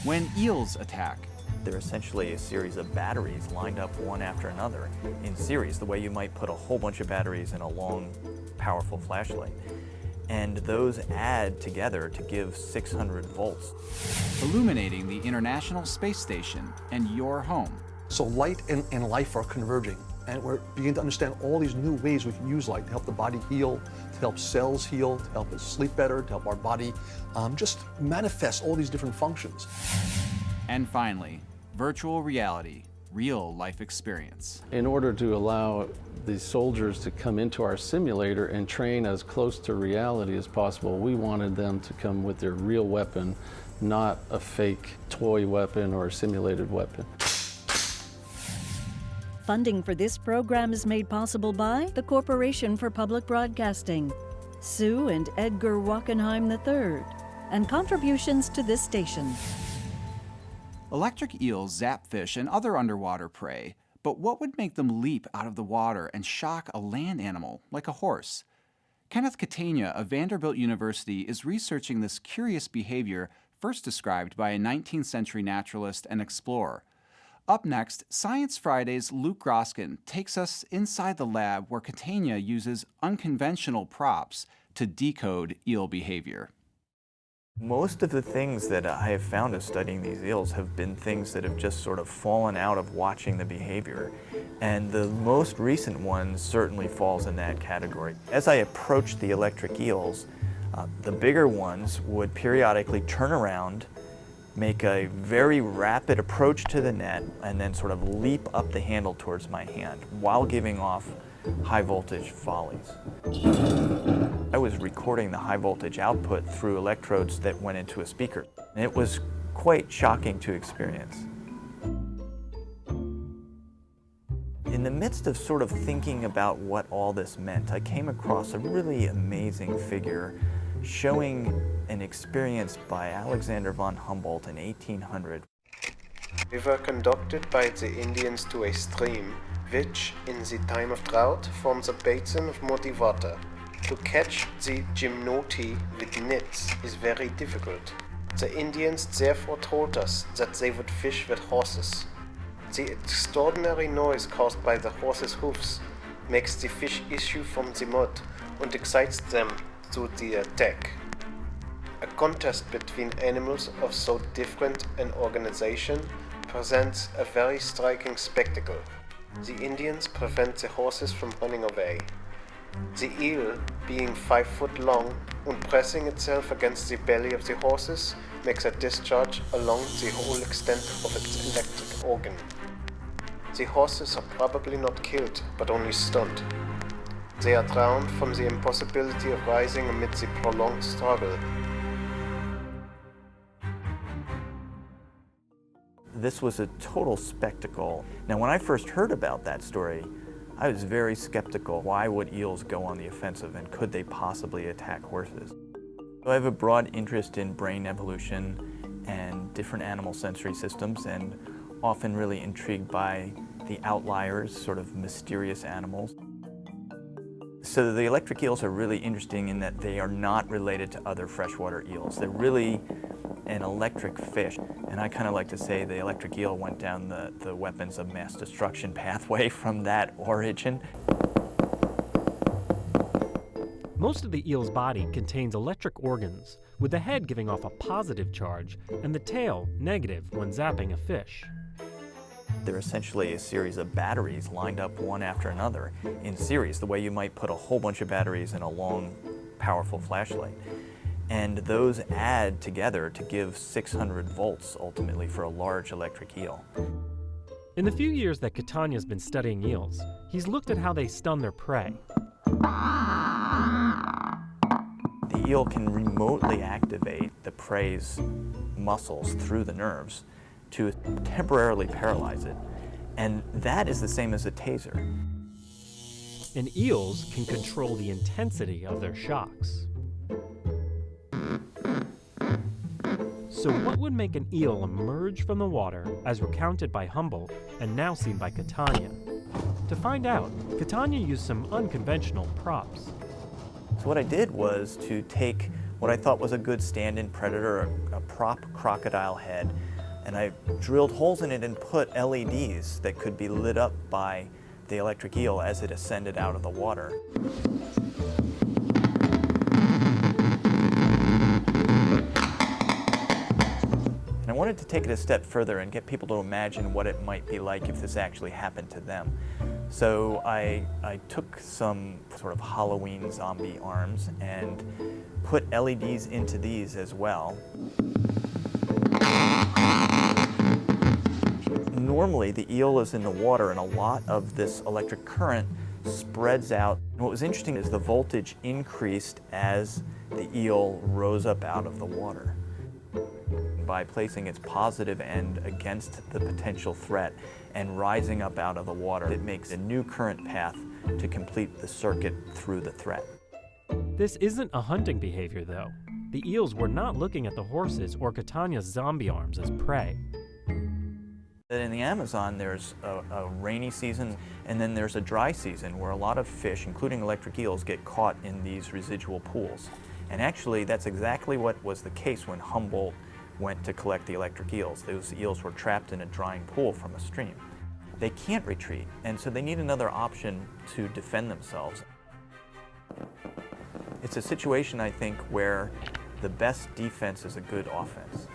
When eels attack, they're essentially a series of batteries lined up one after another in series, the way you might put a whole bunch of batteries in a long, powerful flashlight. And those add together to give 600 volts. illuminating the International Space Station and your home. So light and life are converging, and we're beginning to understand all these new ways we can use light to help the body heal, to help cells heal, to help us sleep better, to help our body just manifest all these different functions. And finally, virtual reality, real life experience. In order to allow the soldiers to come into our simulator and train as close to reality as possible, we wanted them to come with their real weapon, not a fake toy weapon or a simulated weapon. Funding for this program is made possible by the Corporation for Public Broadcasting, Sue and Edgar Wackenheim III, and contributions to this station. Electric eels zap fish and other underwater prey, but what would make them leap out of the water and shock a land animal like a horse? Kenneth Catania of Vanderbilt University is researching this curious behavior first described by a 19th century naturalist and explorer. Up next, Science Friday's Luke Groskin takes us inside the lab where Catania uses unconventional props to decode eel behavior. Most of the things that I have found as studying these eels have been things that have just sort of fallen out of watching the behavior. And the most recent one certainly falls in that category. As I approached the electric eels, the bigger ones would periodically turn around, make a very rapid approach to the net, and then sort of leap up the handle towards my hand while giving off high voltage volleys. I was recording the high voltage output through electrodes that went into a speaker. And it was quite shocking to experience. In the midst of sort of thinking about what all this meant, I came across a really amazing figure showing an experience by Alexander von Humboldt in 1800. We were conducted by the Indians to a stream, which, in the time of drought, forms a basin of muddy water. To catch the gymnoti with nets is very difficult. The Indians therefore told us that they would fish with horses. The extraordinary noise caused by the horses' hoofs makes the fish issue from the mud and excites them to the attack. A contest between animals of so different an organization presents a very striking spectacle. The Indians prevent the horses from running away. The eel, being 5 foot long and pressing itself against the belly of the horses, makes a discharge along the whole extent of its electric organ. The horses are probably not killed, but only stunned. They are drowned from the impossibility of rising amid the prolonged struggle. This was a total spectacle. Now, when I first heard about that story, I was very skeptical. Why would eels go on the offensive, and could they possibly attack horses? So I have a broad interest in brain evolution and different animal sensory systems, and often really intrigued by the outliers, sort of mysterious animals. So the electric eels are really interesting in that they are not related to other freshwater eels. They're really an electric fish. And I kind of like to say the electric eel went down the weapons of mass destruction pathway from that origin. Most of the eel's body contains electric organs, with the head giving off a positive charge and the tail negative when zapping a fish. They're essentially a series of batteries lined up one after another in series, the way you might put a whole bunch of batteries in a long, powerful flashlight. And those add together to give 600 volts ultimately for a large electric eel. In the few years that Catania's been studying eels, he's looked at how they stun their prey. The eel can remotely activate the prey's muscles through the nerves to temporarily paralyze it. And that is the same as a taser. And eels can control the intensity of their shocks. So what would make an eel emerge from the water, as recounted by Humboldt and now seen by Catania? To find out, Catania used some unconventional props. So what I did was to take what I thought was a good stand-in predator, a prop crocodile head, And I drilled holes in it and put LEDs that could be lit up by the electric eel as it ascended out of the water. And I wanted to take it a step further and get people to imagine what it might be like if this actually happened to them. So I took some sort of Halloween zombie arms and put LEDs into these as well. Normally, the eel is in the water and a lot of this electric current spreads out. And what was interesting is the voltage increased as the eel rose up out of the water. By placing its positive end against the potential threat and rising up out of the water, it makes a new current path to complete the circuit through the threat. This isn't a hunting behavior, though. The eels were not looking at the horses or Catania's zombie arms as prey. In the Amazon, there's a rainy season, and then there's a dry season where a lot of fish, including electric eels, get caught in these residual pools. And actually, that's exactly what was the case when Humboldt went to collect the electric eels. Those eels were trapped in a drying pool from a stream. They can't retreat, and so they need another option to defend themselves. It's a situation, I think, where the best defense is a good offense.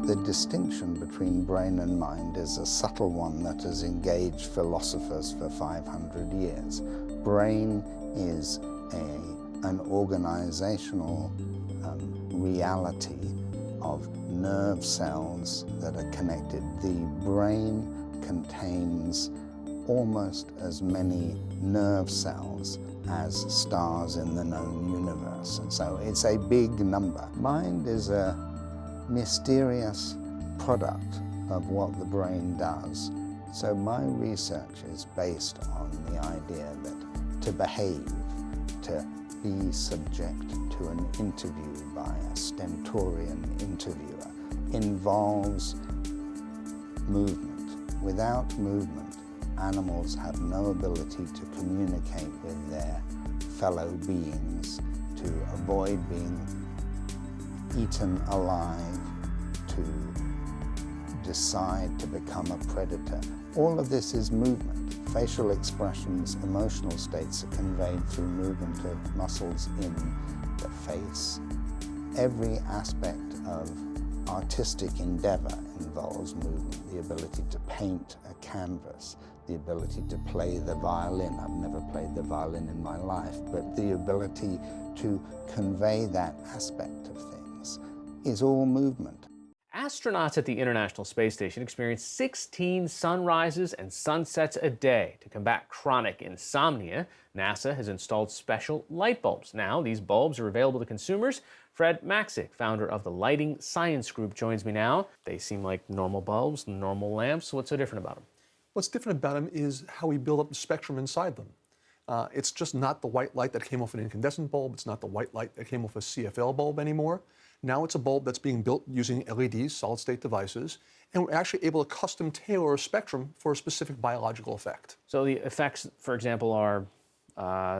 The distinction between brain and mind is a subtle one that has engaged philosophers for 500 years. Brain is an organizational reality of nerve cells that are connected. The brain contains almost as many nerve cells as stars in the known universe, and so it's a big number. Mind is a mysterious product of what the brain does. So my research is based on the idea that to behave, to be subject to an interview by a stentorian interviewer involves movement. Without movement, animals have no ability to communicate with their fellow beings, to avoid being eaten alive, to decide to become a predator. All of this is movement. Facial expressions, emotional states are conveyed through movement of muscles in the face. Every aspect of artistic endeavor involves movement. The ability to paint a canvas, the ability to play the violin. I've never played the violin in my life, but the ability to convey that aspect of things is all movement. Astronauts at the International Space Station experience 16 sunrises and sunsets a day. To combat chronic insomnia, NASA has installed special light bulbs. Now, these bulbs are available to consumers. Fred Maxick, founder of the Lighting Science Group, joins me now. They seem like normal bulbs, normal lamps. So what's so different about them? What's different about them is how we build up the spectrum inside them. It's just not the white light that came off an incandescent bulb. It's not the white light that came off a CFL bulb anymore. Now it's a bulb that's being built using LEDs, solid-state devices, and we're actually able to custom tailor a spectrum for a specific biological effect. So the effects, for example, are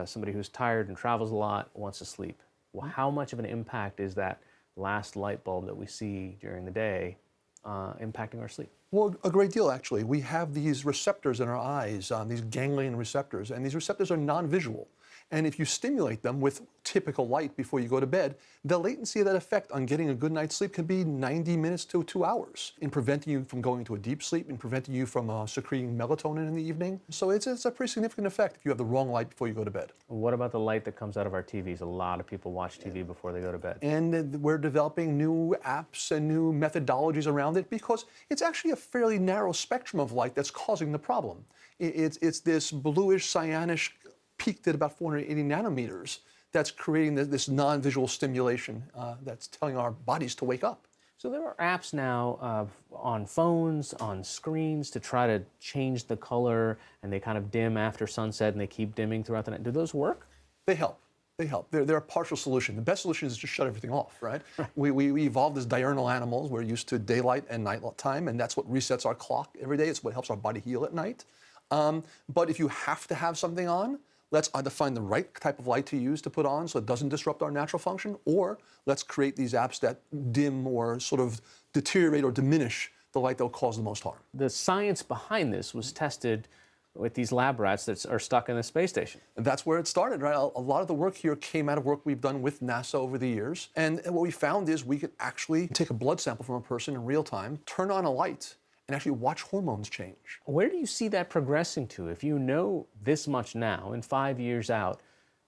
somebody who's tired and travels a lot, wants to sleep. Well, how much of an impact is that last light bulb that we see during the day impacting our sleep? Well, a great deal, actually. We have these receptors in our eyes, these ganglion receptors, and these receptors are non-visual. And if you stimulate them with typical light before you go to bed, the latency of that effect on getting a good night's sleep can be 90 minutes to 2 hours in preventing you from going into a deep sleep, in preventing you from secreting melatonin in the evening. So it's a pretty significant effect if you have the wrong light before you go to bed. What about the light that comes out of our TVs? A lot of people watch TV before they go to bed. And we're developing new apps and new methodologies around it because it's actually a fairly narrow spectrum of light that's causing the problem. It's this bluish, cyanish, peaked at about 480 nanometers that's creating this non-visual stimulation that's telling our bodies to wake up. So there are apps now on phones, on screens to try to change the color, and they kind of dim after sunset and they keep dimming throughout the night. Do those work? They help. They help. They're a partial solution. The best solution is just shut everything off, right? We evolved as diurnal animals. We're used to daylight and night time, and that's what resets our clock every day. It's what helps our body heal at night. But if you have to have something on, let's either find the right type of light to use to put on so it doesn't disrupt our natural function, or let's create these apps that dim or sort of deteriorate or diminish the light that will cause the most harm. The science behind this was tested with these lab rats that are stuck in the space station. And that's where it started, right? A lot of the work here came out of work we've done with NASA over the years. And what we found is we could actually take a blood sample from a person in real time, turn on a light, and actually watch hormones change. Where do you see that progressing to? If you know this much now, in 5 years out,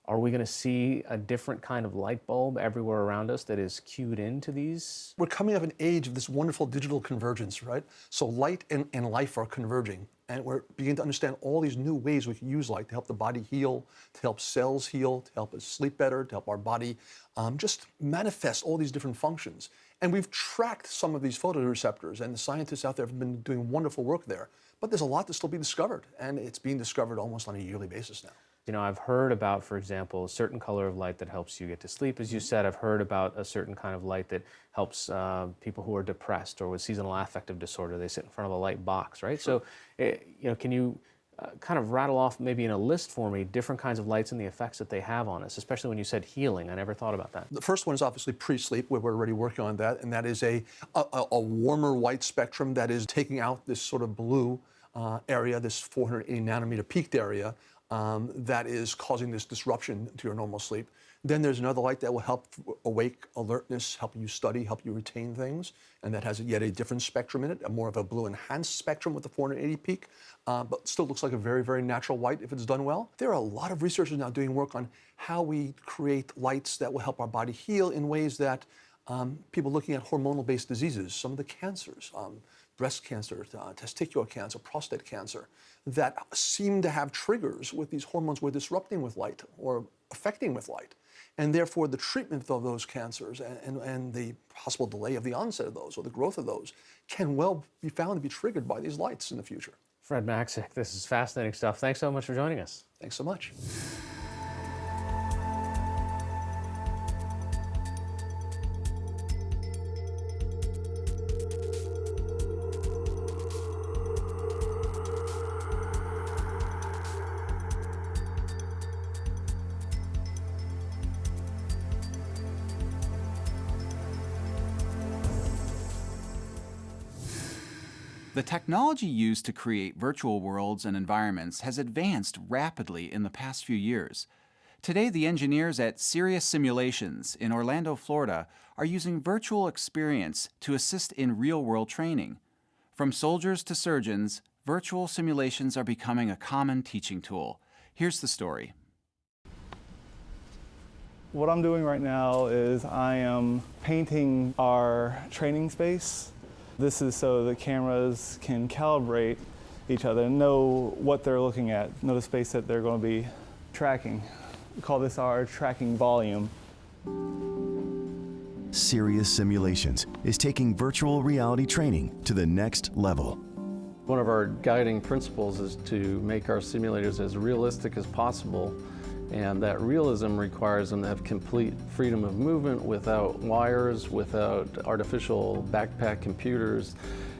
are we going to see a different kind of light bulb everywhere around us that is cued into these? We're coming of an age of this wonderful digital convergence, right? So light and life are converging. And we're beginning to understand all these new ways we can use light to help the body heal, to help cells heal, to help us sleep better, to help our body just manifest all these different functions. And we've tracked some of these photoreceptors, and the scientists out there have been doing wonderful work there. But there's a lot to still be discovered, and it's being discovered almost on a yearly basis now. You know, I've heard about, for example, a certain color of light that helps you get to sleep. As you said, I've heard about a certain kind of light that helps people who are depressed or with seasonal affective disorder. They sit in front of a light box, right? Sure. So, you know, can you kind of rattle off maybe in a list for me different kinds of lights and the effects that they have on us, especially when you said healing? I never thought about that. The first one is obviously pre-sleep, where we're already working on that, and that is a warmer white spectrum that is taking out this sort of blue area, this 480 nanometer peaked area, that is causing this disruption to your normal sleep. Then there's another light that will help awake alertness, help you study, help you retain things, and that has yet a different spectrum in it, more of a blue enhanced spectrum with the 480 peak, but still looks like a very, very natural white if it's done well. There are a lot of researchers now doing work on how we create lights that will help our body heal in ways that people looking at hormonal-based diseases, some of the cancers, breast cancer, testicular cancer, prostate cancer, that seem to have triggers with these hormones we're disrupting with light or affecting with light. And therefore, the treatment of those cancers and the possible delay of the onset of those or the growth of those can well be found to be triggered by these lights in the future. Fred Maxick, this is fascinating stuff. Thanks so much for joining us. Thanks so much. The technology used to create virtual worlds and environments has advanced rapidly in the past few years. Today, the engineers at Sirius Simulations in Orlando, Florida, are using virtual experience to assist in real-world training. From soldiers to surgeons, virtual simulations are becoming a common teaching tool. Here's the story. What I'm doing right now is I am painting our training space. This is so the cameras can calibrate each other and know what they're looking at, know the space that they're going to be tracking. We call this our tracking volume. Sirius Simulations is taking virtual reality training to the next level. One of our guiding principles is to make our simulators as realistic as possible, and that realism requires them to have complete freedom of movement without wires, without artificial backpack computers,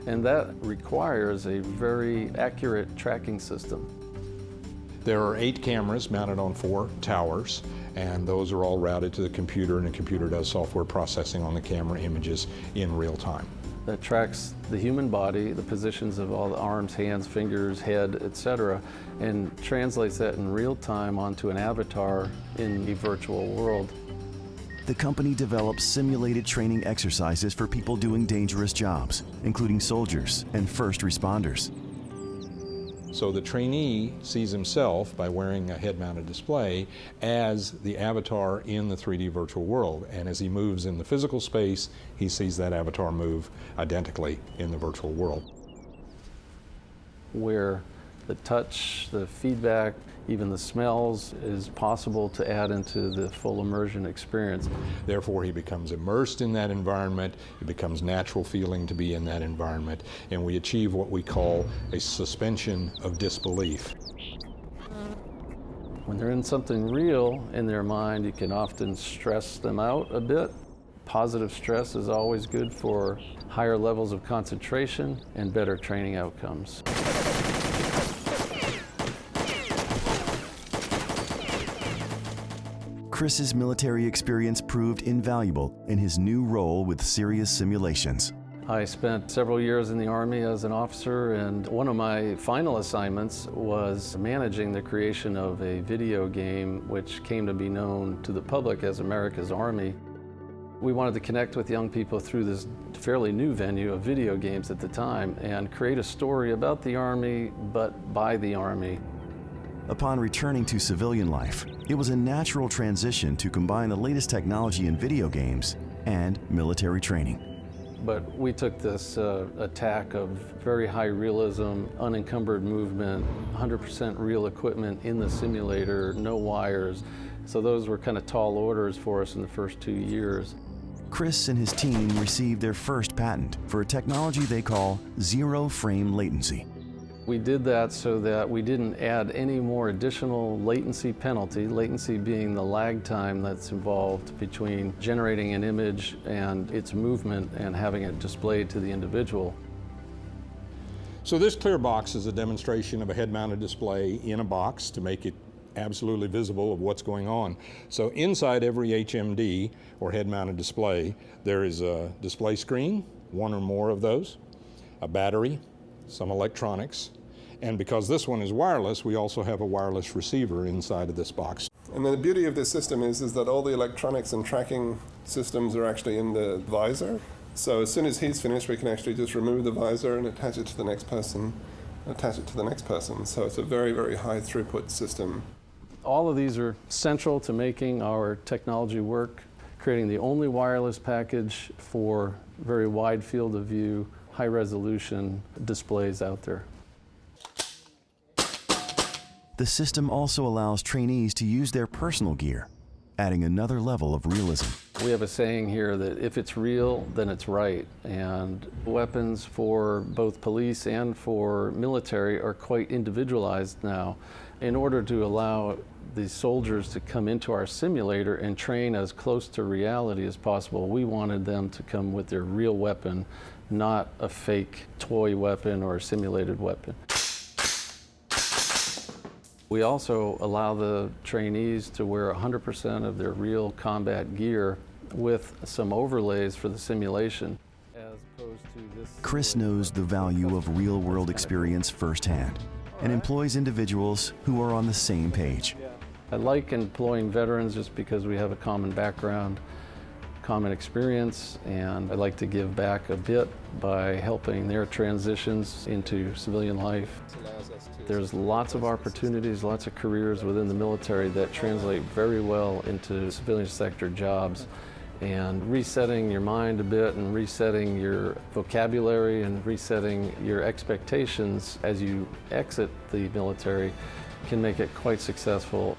and that requires a very accurate tracking system. There are 8 cameras mounted on 4 towers, and those are all routed to the computer, and the computer does software processing on the camera images in real time. That tracks the human body, the positions of all the arms, hands, fingers, head, etc., and translates that in real time onto an avatar in the virtual world. The company develops simulated training exercises for people doing dangerous jobs, including soldiers and first responders. So the trainee sees himself, by wearing a head-mounted display, as the avatar in the 3D virtual world. And as he moves in the physical space, he sees that avatar move identically in the virtual world. Where the touch, the feedback, even the smells is possible to add into the full immersion experience. Therefore, he becomes immersed in that environment. It becomes natural feeling to be in that environment, and we achieve what we call a suspension of disbelief. When they're in something real in their mind, you can often stress them out a bit. Positive stress is always good for higher levels of concentration and better training outcomes. Chris's military experience proved invaluable in his new role with Serious Simulations. I spent several years in the Army as an officer, and one of my final assignments was managing the creation of a video game which came to be known to the public as America's Army. We wanted to connect with young people through this fairly new venue of video games at the time and create a story about the Army, but by the Army. Upon returning to civilian life, it was a natural transition to combine the latest technology in video games and military training. But we took this attack of very high realism, unencumbered movement, 100% real equipment in the simulator, no wires. So those were kind of tall orders for us in the first 2 years. Chris and his team received their first patent for a technology they call zero frame latency. We did that so that we didn't add any more additional latency penalty, latency being the lag time that's involved between generating an image and its movement and having it displayed to the individual. So this clear box is a demonstration of a head-mounted display in a box to make it absolutely visible of what's going on. So inside every HMD, or head-mounted display, there is a display screen, one or more of those, a battery, some electronics, and because this one is wireless, we also have a wireless receiver inside of this box. And the beauty of this system is that all the electronics and tracking systems are actually in the visor. So as soon as he's finished, we can actually just remove the visor and attach it to the next person, So it's a very, very high throughput system. All of these are central to making our technology work, creating the only wireless package for very wide field of view, high resolution displays out there. The system also allows trainees to use their personal gear, adding another level of realism. We have a saying here that if it's real, then it's right. And weapons for both police and for military are quite individualized now. In order to allow the soldiers to come into our simulator and train as close to reality as possible, we wanted them to come with their real weapon, not a fake toy weapon or a simulated weapon. We also allow the trainees to wear 100% of their real combat gear with some overlays for the simulation. As opposed to this. Chris knows the value of real-world experience firsthand and employs individuals who are on the same page. I like employing veterans just because we have a common background, common experience, and I like to give back a bit by helping their transitions into civilian life. There's lots of opportunities, lots of careers within the military that translate very well into civilian sector jobs. And resetting your mind a bit and resetting your vocabulary and resetting your expectations as you exit the military can make it quite successful.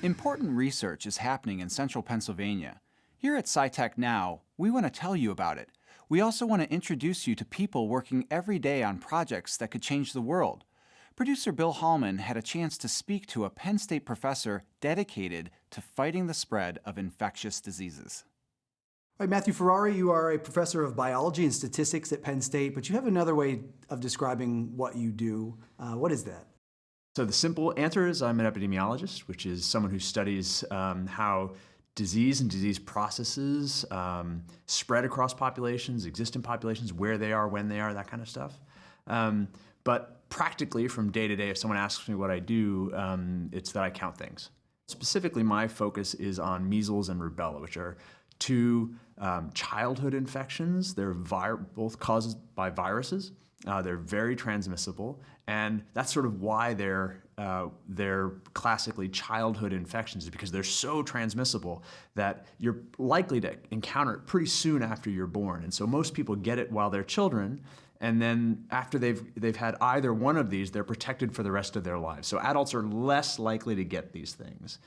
Important research is happening in central Pennsylvania. Here at SciTech Now, we want to tell you about it. We also want to introduce you to people working every day on projects that could change the world. Producer Bill Hallman had a chance to speak to a Penn State professor dedicated to fighting the spread of infectious diseases. All right, Matthew Ferrari, you are a professor of biology and statistics at Penn State, but you have another way of describing what you do. What is that? So the simple answer is I'm an epidemiologist, which is someone who studies how disease and disease processes spread across populations, exist in populations, where they are, when they are, that kind of stuff. But practically from day to day, if someone asks me what I do, it's that I count things. Specifically, my focus is on measles and rubella, which are two childhood infections. They're both caused by viruses. They're very transmissible, and that's sort of why they're classically childhood infections, is because they're so transmissible that you're likely to encounter it pretty soon after you're born. And so most people get it while they're children, and then after they've had either one of these, they're protected for the rest of their lives. So adults are less likely to get these things.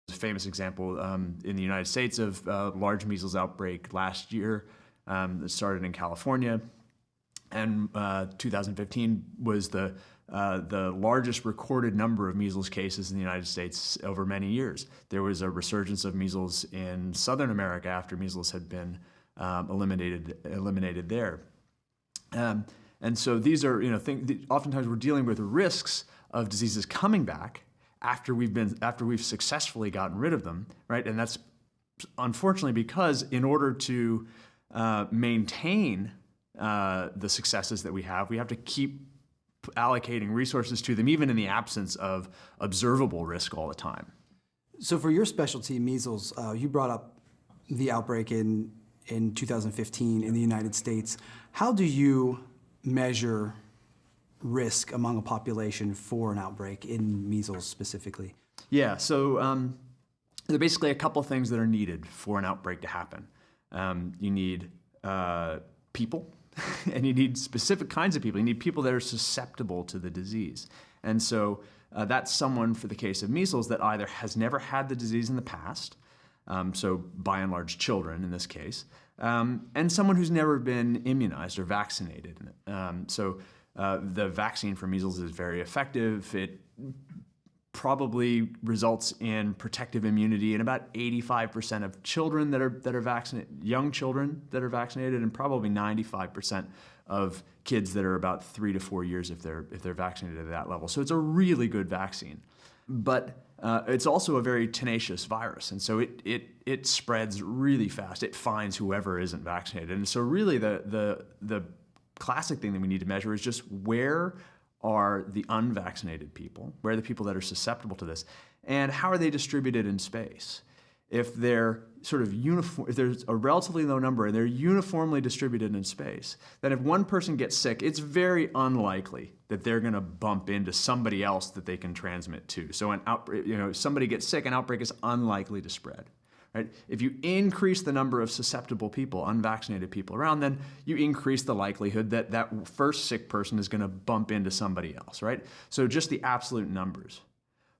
There's a famous example in the United States of a large measles outbreak last year that started in California. And 2015 was the largest recorded number of measles cases in the United States over many years. There was a resurgence of measles in Southern America after measles had been eliminated there. And so these are, oftentimes we're dealing with risks of diseases coming back after we've successfully gotten rid of them, right? And that's unfortunately because in order to maintain the successes that we have to keep allocating resources to them, even in the absence of observable risk all the time. So for your specialty, measles, you brought up the outbreak in 2015 in the United States. How do you measure risk among a population for an outbreak in measles specifically? Yeah, so there are basically a couple things that are needed for an outbreak to happen. You need people, and you need specific kinds of people. You need people that are susceptible to the disease. And so that's someone, for the case of measles, that either has never had the disease in the past, so by and large children in this case, and someone who's never been immunized or vaccinated. The vaccine for measles is very effective. It probably results in protective immunity in about 85% of children that are vaccinated, young children that are vaccinated, and probably 95% of kids that are about 3 to 4 years if they're vaccinated at that level. So it's a really good vaccine. But it's also a very tenacious virus, and so it spreads really fast. It finds whoever isn't vaccinated. And so really the classic thing that we need to measure is just where are the unvaccinated people, where are the people that are susceptible to this, and how are they distributed in space? If they're sort of uniform, if there's a relatively low number and they're uniformly distributed in space, then if one person gets sick, it's very unlikely that they're going to bump into somebody else that they can transmit to. So if somebody gets sick, an outbreak is unlikely to spread. Right? If you increase the number of susceptible people, unvaccinated people around, then you increase the likelihood that that first sick person is going to bump into somebody else, right? So just the absolute numbers.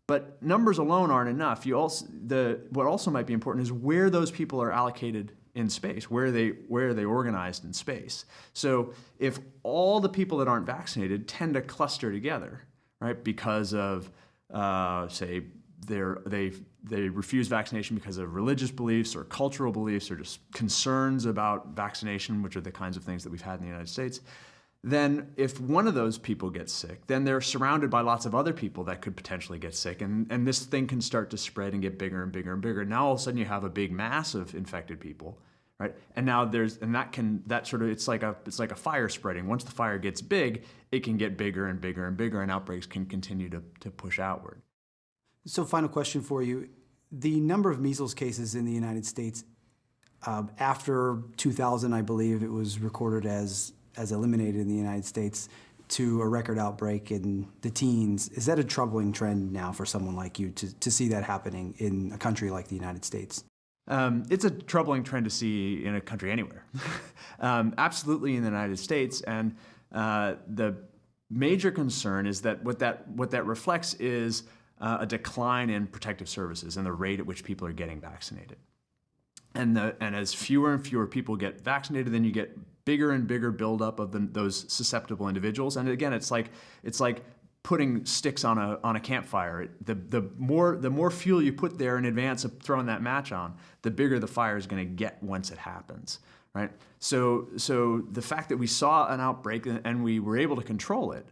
But numbers alone aren't enough. What also might be important is where those people are allocated in space, where are they organized in space. So if all the people that aren't vaccinated tend to cluster together, right, because of, say, they refuse vaccination because of religious beliefs or cultural beliefs or just concerns about vaccination, which are the kinds of things that we've had in the United States, then if one of those people gets sick, then they're surrounded by lots of other people that could potentially get sick, and this thing can start to spread and get bigger and bigger and bigger. Now all of a sudden you have a big mass of infected people, right? And now it's like a fire spreading. Once the fire gets big, it can get bigger and bigger and bigger, and outbreaks can continue to push outward. So final question for you. The number of measles cases in the United States, after 2000, I believe it was recorded as eliminated in the United States, to a record outbreak in the teens. Is that a troubling trend now for someone like you to see that happening in a country like the United States? It's a troubling trend to see in a country anywhere. Absolutely in the United States. And the major concern is that what that reflects is a decline in protective services and the rate at which people are getting vaccinated. And as fewer and fewer people get vaccinated, then you get bigger and bigger buildup of those susceptible individuals. And again, it's like putting sticks on a campfire. The more fuel you put there in advance of throwing that match on, the bigger the fire is going to get once it happens, right? So the fact that we saw an outbreak and we were able to control it,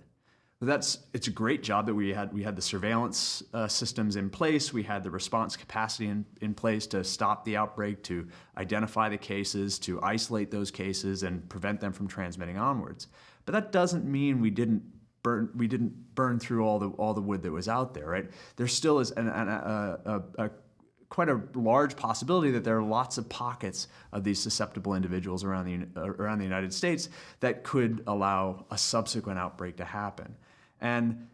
it's a great job that we had the surveillance systems in place. We had the response capacity in place to stop the outbreak, to identify the cases, to isolate those cases and prevent them from transmitting onwards. But that doesn't mean we didn't burn through all the wood that was out there, right? There still is quite a large possibility that there are lots of pockets of these susceptible individuals around the United States that could allow a subsequent outbreak to happen. And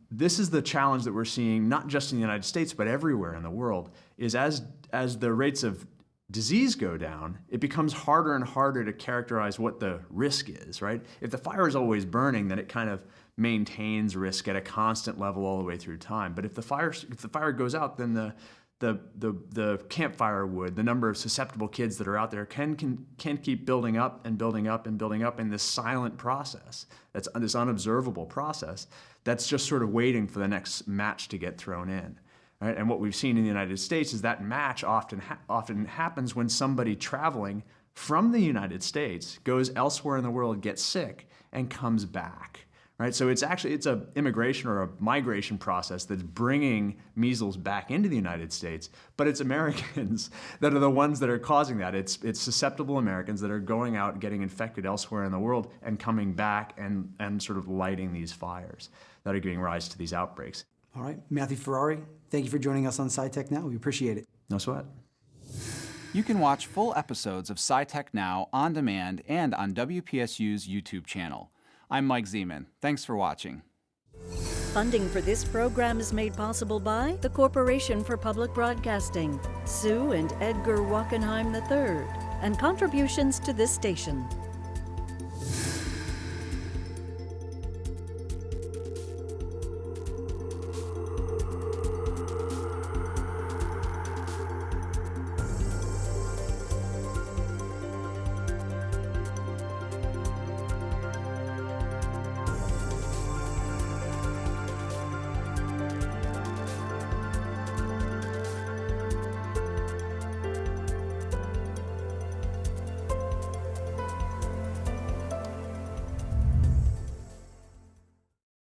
this is the challenge that we're seeing, not just in the United States, but everywhere in the world, is as the rates of disease go down, it becomes harder and harder to characterize what the risk is, right? If the fire is always burning, then it kind of maintains risk at a constant level all the way through time. But if the fire goes out, then the campfire wood, the number of susceptible kids that are out there can keep building up and building up and building up in this silent process. That's this unobservable process that's just sort of waiting for the next match to get thrown in. Right? And what we've seen in the United States is that match often happens when somebody traveling from the United States goes elsewhere in the world, gets sick, and comes back. Right? So it's a immigration or a migration process that's bringing measles back into the United States, but it's Americans that are the ones that are causing that. It's susceptible Americans that are going out and getting infected elsewhere in the world and coming back and sort of lighting these fires that are giving rise to these outbreaks. All right, Matthew Ferrari, thank you for joining us on SciTech Now. We appreciate it. No sweat. You can watch full episodes of SciTech Now on demand and on WPSU's YouTube channel. I'm Mike Zeman. Thanks for watching. Funding for this program is made possible by the Corporation for Public Broadcasting, Sue and Edgar Wackenheim III, and contributions to this station.